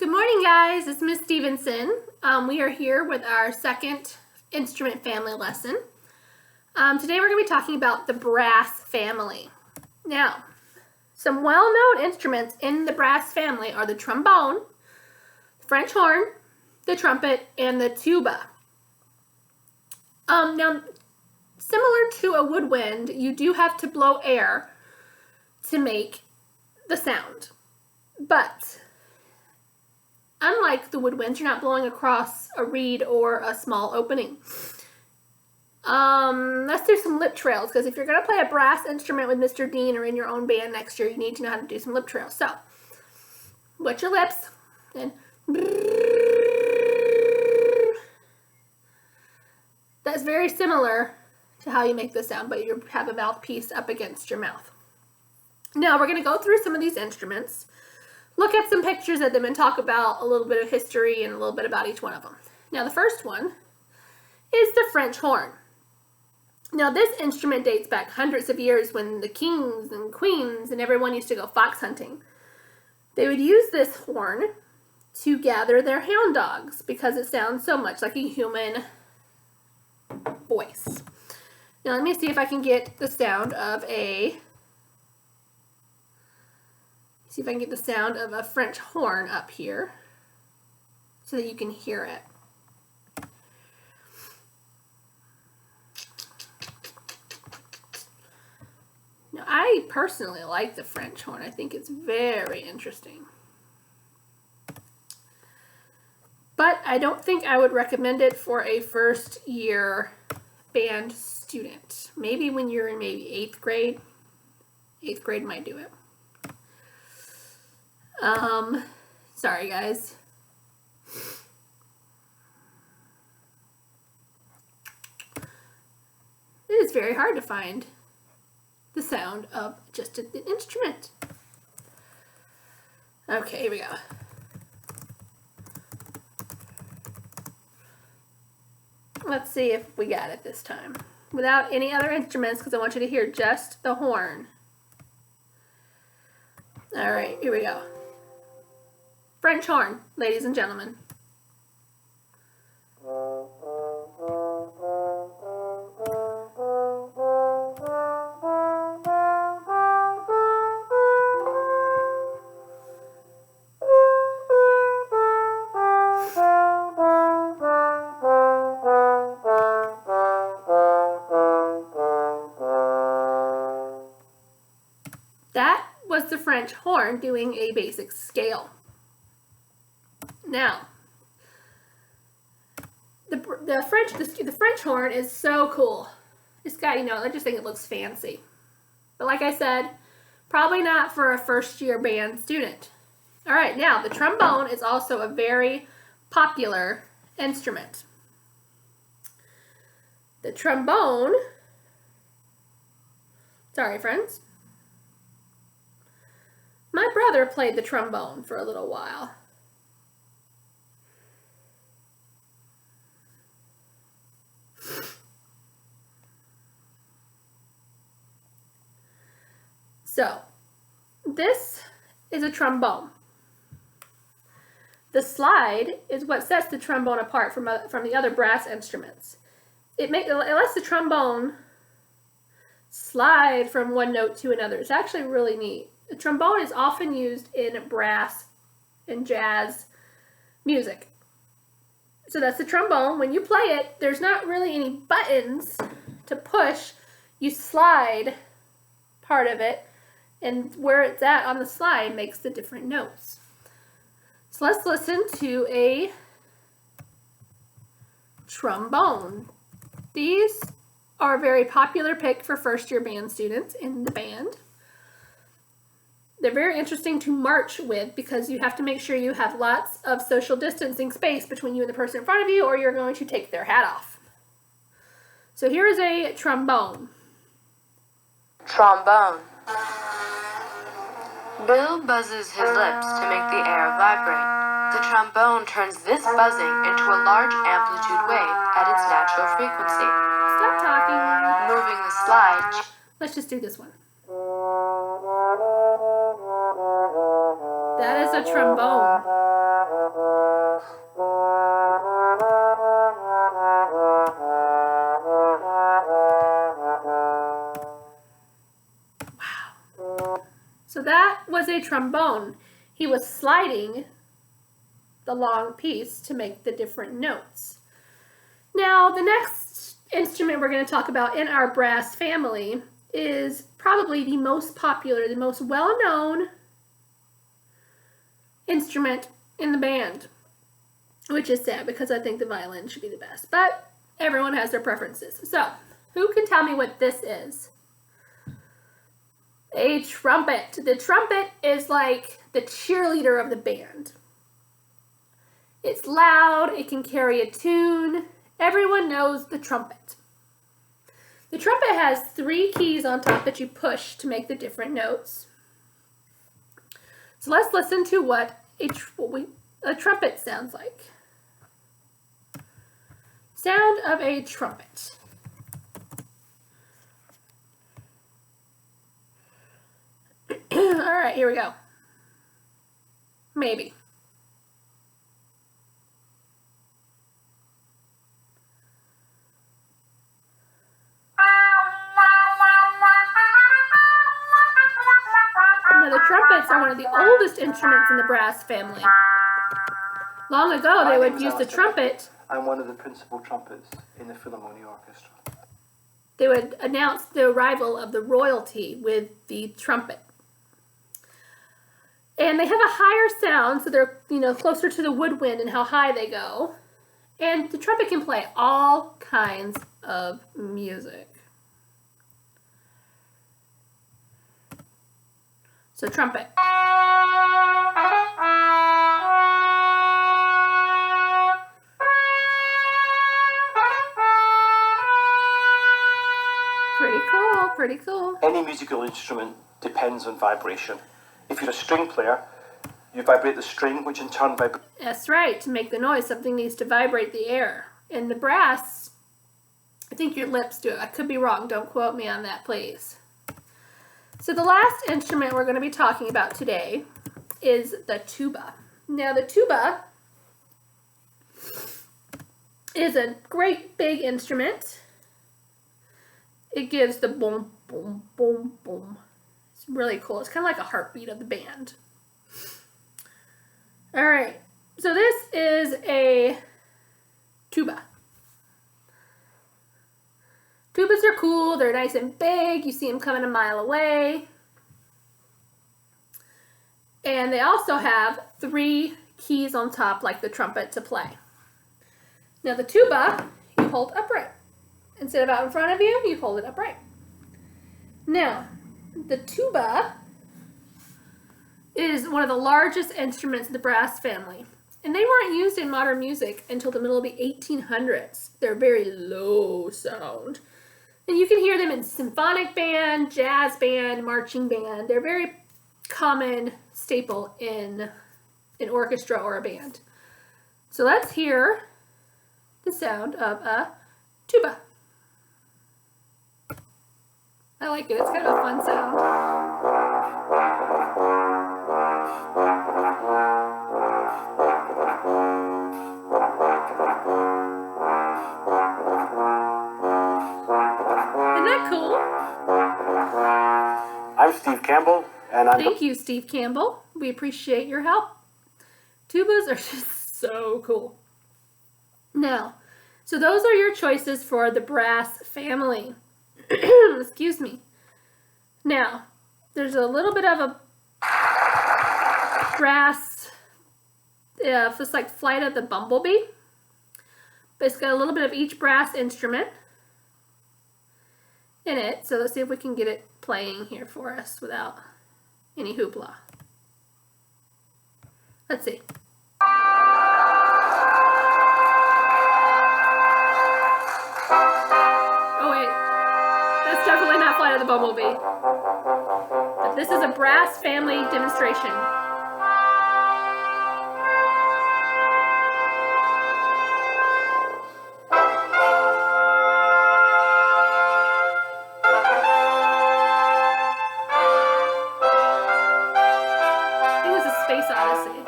Good morning, guys. It's Miss Stevenson. We are here with our second instrument family lesson. Today we're going to be talking about the brass family. Now, some well-known instruments in the brass family are the trombone, French horn, the trumpet, and the tuba. Now, similar to a woodwind, you do have to blow air to make the sound. But unlike the woodwinds, you're not blowing across a reed or a small opening. Let's do some lip trails, because if you're going to play a brass instrument with Mr. Dean or in your own band next year, you need to know how to do some lip trails. So, wet your lips, and that's very similar to how you make the sound, but you have a mouthpiece up against your mouth. Now, we're going to go through some of these instruments, look at some pictures of them, and talk about a little bit of history and a little bit about each one of them. Now, the first one is the French horn. Now, this instrument dates back hundreds of years when the kings and queens and everyone used to go fox hunting. They would use this horn to gather their hound dogs because it sounds so much like a human voice. Now, let me see if I can get the sound of a French horn up here so that you can hear it. Now, I personally like the French horn. I think it's very interesting. But I don't think I would recommend it for a first year band student. Maybe when you're in maybe 8th grade. 8th grade might do it. Sorry guys. It is very hard to find the sound of just an instrument. Okay, here we go. Let's see if we got it this time. Without any other instruments, because I want you to hear just the horn. Alright, here we go. French horn, ladies and gentlemen. That was the French horn doing a basic scale. Now, the French horn is so cool. It's got, I just think it looks fancy. But like I said, probably not for a first year band student. All right, now the trombone is also a very popular instrument. The trombone, sorry friends, my brother played the trombone for a little while. So, this is a trombone. The slide is what sets the trombone apart from the other brass instruments. It lets the trombone slide from one note to another. It's actually really neat. The trombone is often used in brass and jazz music. So that's the trombone. When you play it, there's not really any buttons to push. You slide part of it, and where it's at on the slide makes the different notes. So let's listen to a trombone. These are a very popular pick for first year band students in the band. They're very interesting to march with because you have to make sure you have lots of social distancing space between you and the person in front of you, or you're going to take their hat off. So here is a trombone. Trombone. Bill buzzes his lips to make the air vibrate. The trombone turns this buzzing into a large amplitude wave at its natural frequency. Stop talking. Moving the slide. Let's just do this one. That is a trombone. Wow. So that was a trombone. He was sliding the long piece to make the different notes. Now, the next instrument we're going to talk about in our brass family is probably the most popular, the most well-known instrument in the band, which is sad because I think the violin should be the best, but everyone has their preferences. So, who can tell me what this is? A trumpet. The trumpet is like the cheerleader of the band. It's loud, it can carry a tune. Everyone knows the trumpet. The trumpet has 3 keys on top that you push to make the different notes. So let's listen to what a trumpet sounds like. Sound of a trumpet. All right, here we go. Maybe. Now, the trumpets are one of the oldest instruments in the brass family. Long ago, they would use the trumpet. I'm one of the principal trumpets in the Philharmonic Orchestra. They would announce the arrival of the royalty with the trumpet. And they have a higher sound, so they're, closer to the woodwind and how high they go. And the trumpet can play all kinds of music. So trumpet. Pretty cool, pretty cool. Any musical instrument depends on vibration. If you're a string player, you vibrate the string, which in turn vibrates. That's right. To make the noise, something needs to vibrate the air. In the brass, I think your lips do it. I could be wrong. Don't quote me on that, please. So the last instrument we're going to be talking about today is the tuba. Now, the tuba is a great big instrument. It gives the boom, boom, boom, boom. It's really cool. It's kind of like a heartbeat of the band. All right. So this is a tuba. Tubas are cool. They're nice and big. You see them coming a mile away. And they also have 3 keys on top like the trumpet to play. Now the tuba, you hold upright. Instead of out in front of you, you hold it upright. Now, the tuba is one of the largest instruments in the brass family. And they weren't used in modern music until the middle of the 1800s. They're very low sound. And you can hear them in symphonic band, jazz band, marching band. They're very common staple in an orchestra or a band. So let's hear the sound of a tuba. I like it. It's kind of a fun sound. Isn't that cool? I'm Steve Campbell, and Thank you, Steve Campbell. We appreciate your help. Tubas are just so cool. Now, so those are your choices for the brass family. Excuse me. Now, there's a little bit of a brass, it's like Flight of the Bumblebee. But it's got a little bit of each brass instrument in it. So let's see if we can get it playing here for us without any hoopla. Let's see. Oh wait, that's definitely not Flight of the Bumblebee. But this is a brass family demonstration. It was a Space Odyssey.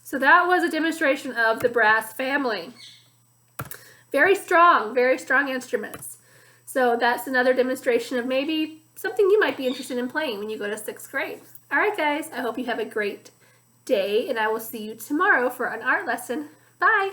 So that was a demonstration of the brass family. Very strong instruments. So that's another demonstration of maybe something you might be interested in playing when you go to 6th grade. All right, guys, I hope you have a great day, and I will see you tomorrow for an art lesson. Bye.